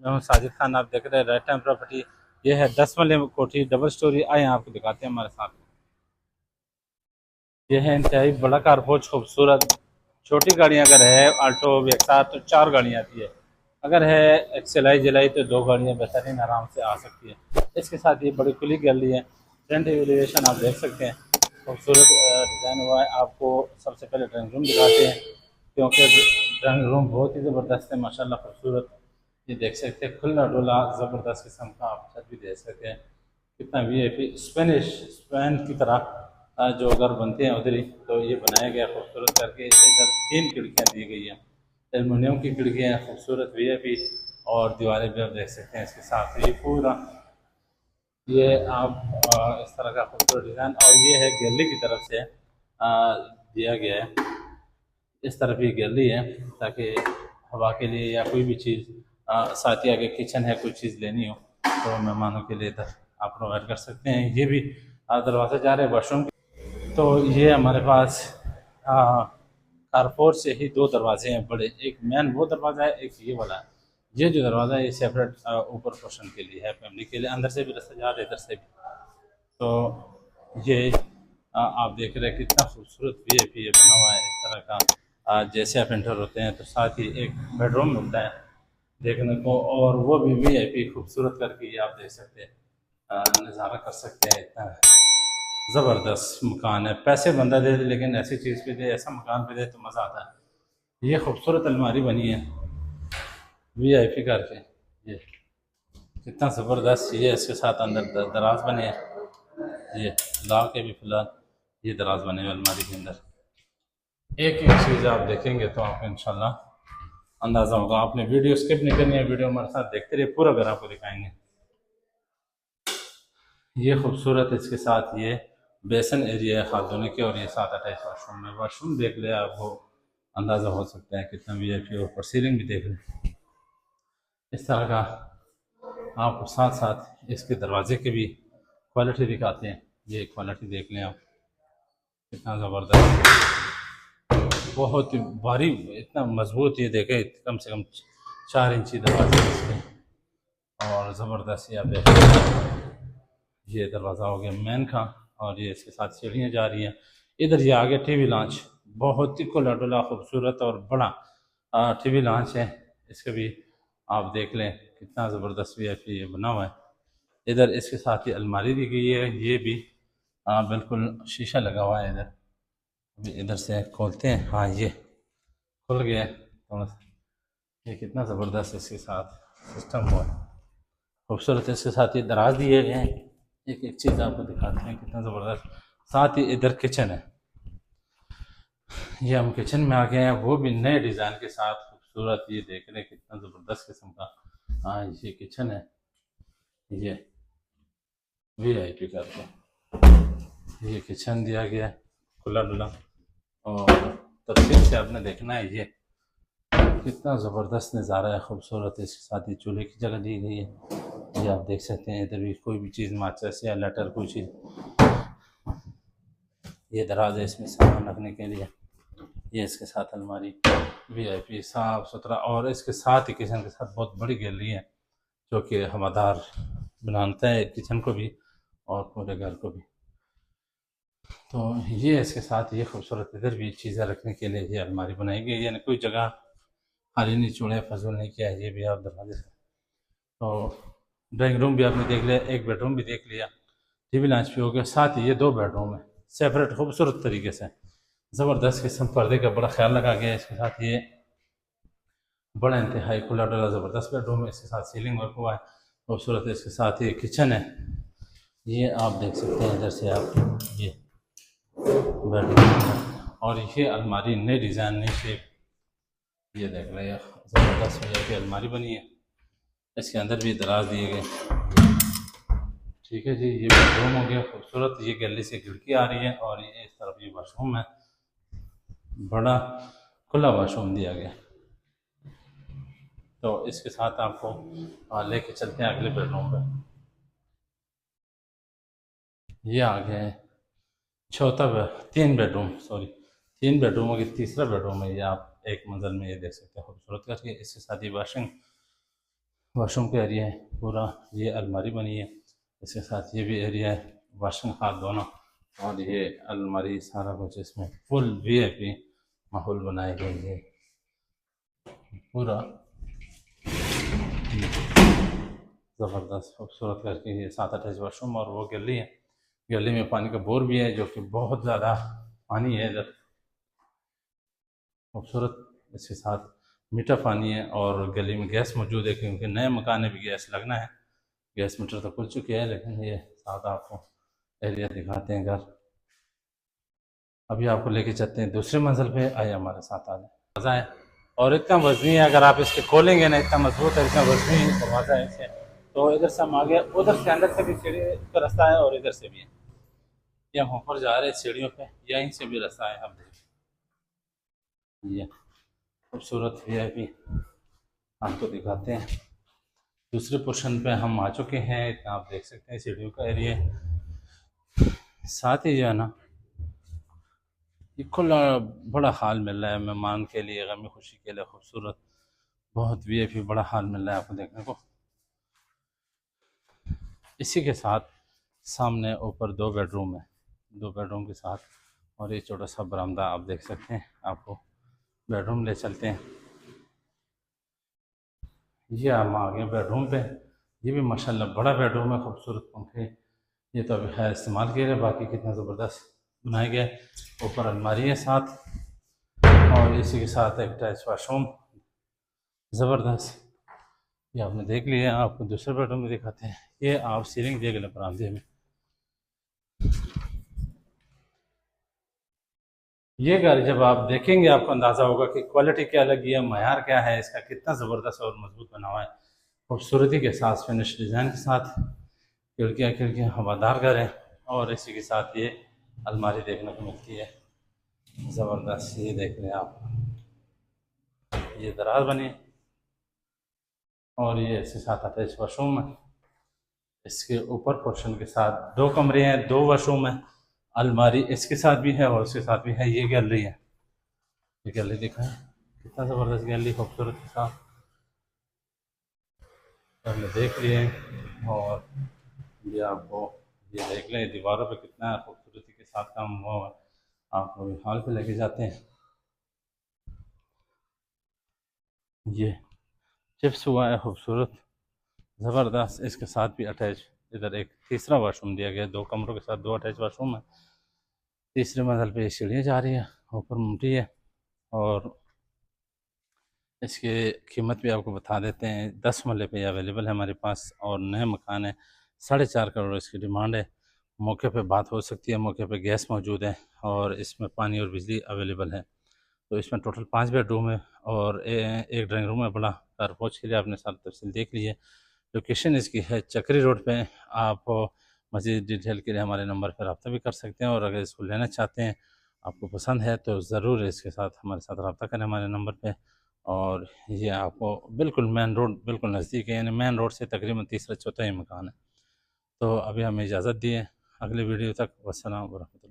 मैं हूं साजिद खान, आप देख रहे हैं राइट टाइम प्रॉपर्टी। ये है 10 वाले कोठी डबल स्टोरी। आए आपको दिखाते हैं हमारे साथ। ये है इंतहाई बड़ा कारपोच, खूबसूरत। छोटी गाड़ियां अगर है आल्टो एक साथ तो 4 गाड़ियां आती है। अगर है एक्सएलआई जलाई तो 2 गाड़ियां बेहतरीन आराम से आ सकती है। इसके साथ ये बड़ी खुली गैलरी है। फ्रंट एलिवेशन आप देख सकते हैं, खूबसूरत डिज़ाइन हुआ है। आपको सबसे पहले ड्राइंग रूम दिखाते हैं, क्योंकि ड्राइंग रूम बहुत ही ज़बरदस्त है माशाल्लाह, खूबसूरत। ये देख सकते हैं खुला डुला ज़बरदस्त किस्म का आप छत भी देख सकते हैं। कितना वीआईपी स्पेनिश स्पेन की तरह जो घर बनते हैं उधर ही, तो ये बनाया गया खूबसूरत करके। इधर 3 खिड़कियाँ दी गई हैं, एलुमिनियम की खिड़कियाँ हैं, खूबसूरत वीआईपी। और दीवारें भी आप देख सकते हैं इसके साथ। ये पूरा ये आप इस तरह का खूबसूरत डिज़ाइन। और ये है गैलरी की तरफ से दिया गया है। इस तरफ ये गैलरी है ताकि हवा के लिए या कोई भी चीज़ साथ ही आगे किचन है, कोई चीज़ लेनी हो तो मेहमानों के लिए इधर आप प्रोवाइड कर सकते हैं। ये भी दरवाज़ा जा रहे हैं वॉशरूम। तो ये हमारे पास कारपोर्ट से ही 2 दरवाजे हैं बड़े। एक मेन वो दरवाज़ा है, एक ये वाला है। ये जो दरवाज़ा है ये सेपरेट ऊपर पोर्शन के लिए है, फैमिली के लिए। अंदर से भी रास्ता जा रहा है, इधर से भी। तो ये आप देख रहे हैं कितना खूबसूरत वीआईपी ये बना हुआ है इस तरह का। जैसे आप एंटर होते हैं तो साथ ही एक बेडरूम मिलता है देखने को, और वो भी वीआईपी खूबसूरत करके ये आप देख सकते हैं, नज़ारा कर सकते हैं। इतना ज़बरदस्त मकान है। पैसे बंदा दे दे लेकिन ऐसी चीज़ पे दे, ऐसा मकान पे दे तो मज़ा आता है। ये खूबसूरत अलमारी बनी है वीआईपी करके। ये कितना ज़बरदस्त। ये इसके साथ अंदर दराज बने हैं। ये ला के भी फिलहाल ये दराज बने हुए अलमारी के अंदर। एक एक चीज़ आप देखेंगे तो आपको इंशाल्लाह अंदाज़ा होगा। आपने वीडियो स्किप नहीं करनी है, वीडियो हमारे साथ देखते रहिए, पूरा घर आपको दिखाएंगे। ये खूबसूरत इसके साथ ये बेसन एरिया है खातून के, और ये साथ अटैच वाशरूम है। वाशरूम देख ले, आपको अंदाज़ा हो सकता है कितना वीआईपी। ऊपर सीलिंग भी देख लें इस तरह का। आपको साथ साथ इसके दरवाजे की भी क्वालिटी दिखाते हैं। ये क्वालिटी देख लें आप, कितना ज़बरदस्त, बहुत ही भारी, इतना मजबूत। ये देखें कम से कम 4 इंची दरवाजे इसके, और ज़बरदस्त। ये आप देखें, ये दरवाज़ा हो गया मेन का, और ये इसके साथ सीढ़ियाँ जा रही हैं। इधर ये आगे टीवी लॉन्च, बहुत ही खुला डुला खूबसूरत और बड़ा टीवी लॉन्च है। इसके भी आप देख लें कितना ज़बरदस्त वीआईपी ये बना हुआ है। इधर इसके साथ ही अलमारी दी गई है। ये भी बिल्कुल शीशा लगा हुआ है इधर। अभी इधर से खोलते हैं, हाँ ये खुल गया है थोड़ा सा। ये कितना ज़बरदस्त इसके साथ सिस्टम हुआ है, खूबसूरत। इसके साथ ये दराज दिए गए हैं। एक एक चीज़ आपको दिखाते हैं कितना ज़बरदस्त। साथ ही इधर किचन है। ये हम किचन में आ गए हैं, वो भी नए डिज़ाइन के साथ खूबसूरत। ये देख रहे हैं कितना ज़बरदस्त किस्म का। हाँ ये किचन है, ये वीआईपी करके ये किचन दिया गया है खुला डुला। और तफसील से आपने देखना है ये कितना ज़बरदस्त नज़ारा है, खूबसूरत। इसके साथ ही चूल्हे की जगह दी गई है। ये आप देख सकते हैं, इधर भी कोई भी चीज़ माचिस या लेटर कोई चीज़। ये दराज है इसमें सामान रखने के लिए। ये इसके साथ अलमारी वीआईपी साफ सुथरा, और इसके साथ ही किचन के साथ बहुत बड़ी गैलरी है जो कि हवादार बनाता है किचन को भी और पूरे घर को भी। तो ये इसके साथ ये खूबसूरत इधर भी चीज़ें रखने के लिए ये अलमारी बनाई गई है, यानी कोई जगह खाली नहीं छोड़े, फजूल नहीं किया है। ये भी आप दरवाजे से। तो ड्राइंग रूम भी आपने देख लिया, एक बेडरूम भी देख लिया, टीवी लॉन्च भी हो गया। साथ ही ये 2 बेडरूम है सेपरेट खूबसूरत तरीके से। ज़बरदस्त किस्म पर्दे का बड़ा ख्याल रखा गया है। इसके साथ ये बड़ा इंतहाई खुला डुला ज़बरदस्त बेडरूम है। इसके साथ सीलिंग वर्क हुआ है खूबसूरत। इसके साथ ये किचन है, ये आप देख सकते हैं इधर से आप ये बेडरूम। और ये अलमारी नई डिज़ाइन नई शेप, ये देख रहे हैं ज़बरदस्त वजह की अलमारी बनी है। इसके अंदर भी दराज दिए गए। ठीक है जी, ये बेडरूम हो गया खूबसूरत। ये गैलरी से खिड़की आ रही है, और ये इस तरफ ये वाशरूम है, बड़ा खुला वाशरूम दिया गया। तो इसके साथ आपको लेके चलते हैं अगले बेडरूम पे। ये आ गए चौथा 3 बेडरूम, सॉरी 3 बेडरूमों की तीसरा बेडरूम है। ये आप एक मंजिल में ये देख सकते हैं खूबसूरत करके। इसके साथ ही वाशिंग वॉशरूम का एरिया है पूरा। ये अलमारी बनी है, इसके साथ ये भी एरिया है, वाशिंग हाथ दोनों। और ये अलमारी सारा कुछ इसमें फुल वीआईपी माहौल बनाए गए है पूरा। ज़बरदस्त खूबसूरत करके ये 7 अटैच वाशरूम और वो गली है। गली में पानी का बोर भी है जो कि बहुत ज़्यादा पानी है इधर, खूबसूरत। इसके साथ मीठा पानी है और गली में गैस मौजूद है क्योंकि नए मकान में भी गैस लगना है। गैस मीटर तो खुल चुके हैं, लेकिन ये साथ आपको एरिया दिखाते हैं घर। अभी आपको लेके चलते हैं दूसरे मंजिल पे, आइए हमारे साथ आ जाए। मज़ा है और इतना वजनी है, अगर आप इसके खोलेंगे ना इतना मजबूत है, इतना वजनी है, दरवाज़ा है इसे। तो इधर से हम आगे, उधर से अंदर से भी सीढ़ी का रास्ता है और इधर से भी है। ये हम ऊपर जा रहे हैं सीढ़ियों पे, यहीं से भी रास्ता है। आप देखिए ये खूबसूरत वीआईपी आपको दिखाते हैं। दूसरे पोर्शन पे हम आ चुके हैं, इतना आप देख सकते हैं सीढ़ियों का एरिया। साथ ही जो है ना ये खुला बड़ा हाल मिल रहा है मेहमान के लिए, गमी खुशी के लिए खूबसूरत बहुत वीआईपी बड़ा हाल मिल रहा है आपको देखने को। इसी के साथ सामने ऊपर 2 बेडरूम है, 2 बेडरूम के साथ। और ये छोटा सा बरामदा आप देख सकते हैं। आपको बेडरूम ले चलते हैं। ये हम आ गए बेडरूम पे। ये भी माशाल्लाह बड़ा बेडरूम है, खूबसूरत पंखे। ये तो अभी है इस्तेमाल किए गए, बाकी कितना ज़बरदस्त बनाया गया है। ऊपर अलमारी है साथ और इसी के साथ एक अटैच वाशरूम ज़बरदस्त। ये आपने देख लिया, आपको दूसरे बेडरूम में दिखाते हैं। ये आप सीलिंग देख लें बरामदे में। ये घर जब आप देखेंगे आपको अंदाज़ा होगा कि क्वालिटी क्या लगी है, मयार क्या है इसका, कितना ज़बरदस्त और मजबूत बना हुआ है। खूबसूरती के साथ फिनिश डिज़ाइन के साथ खिड़कियाँ खिड़कियाँ हवादार घर है। और इसी के साथ ये अलमारी देखने को मिलती है ज़बरदस्त। ये देख लें आप, ये दरार बनी और ये इसके साथ अटैच वाशरूम है। इसके ऊपर पोर्शन के साथ 2 कमरे हैं, 2 वॉशरूम है, अलमारी इसके साथ भी है और उसके साथ भी है। ये गैलरी है, ये गैलरी दिखाएं, कितना ज़बरदस्त गैलरी खूबसूरत के साथ हमने देख लिए। और ये आपको ये देख लें दीवारों पे कितना खूबसूरती के साथ काम हुआ है। आपको अभी हॉल पे लेके जाते हैं। ये चिप्स हुआ है खूबसूरत ज़बरदस्त। इसके साथ भी अटैच इधर एक तीसरा वाशरूम दिया गया है, 2 कमरों के साथ 2 अटैच वाशरूम है। तीसरे मंजिल पे सीढ़ियाँ जा रही है, ऊपर मुमटी है। और इसकी कीमत भी आपको बता देते हैं, 10 मरले पे अवेलेबल है हमारे पास और नए मकान है। 4.5 करोड़ इसकी डिमांड है। मौके पे बात हो सकती है, मौके पे गैस मौजूद है और इसमें पानी और बिजली अवेलेबल है। तो इसमें टोटल 5 बेडरूम है और एक ड्राइंग रूम है बड़ा। घर पहुँच के लिए आपने सारी तफसील देख ली है। लोकेशन इसकी है चक्री रोड पे। आप मज़ीद डिटेल के लिए हमारे नंबर पर रब्ता भी कर सकते हैं और अगर इसको लेना चाहते हैं, आपको पसंद है तो ज़रूर इसके साथ हमारे साथ रब्ता करें हमारे नंबर पे। और ये आपको बिल्कुल मेन रोड बिल्कुल नज़दीक है, यानी मेन रोड से तकरीबन तीसरा चौथा ही मकान है। तो अभी हमें इजाज़त दिए, अगले वीडियो तक वस्सलाम वरहमतुल्लाह।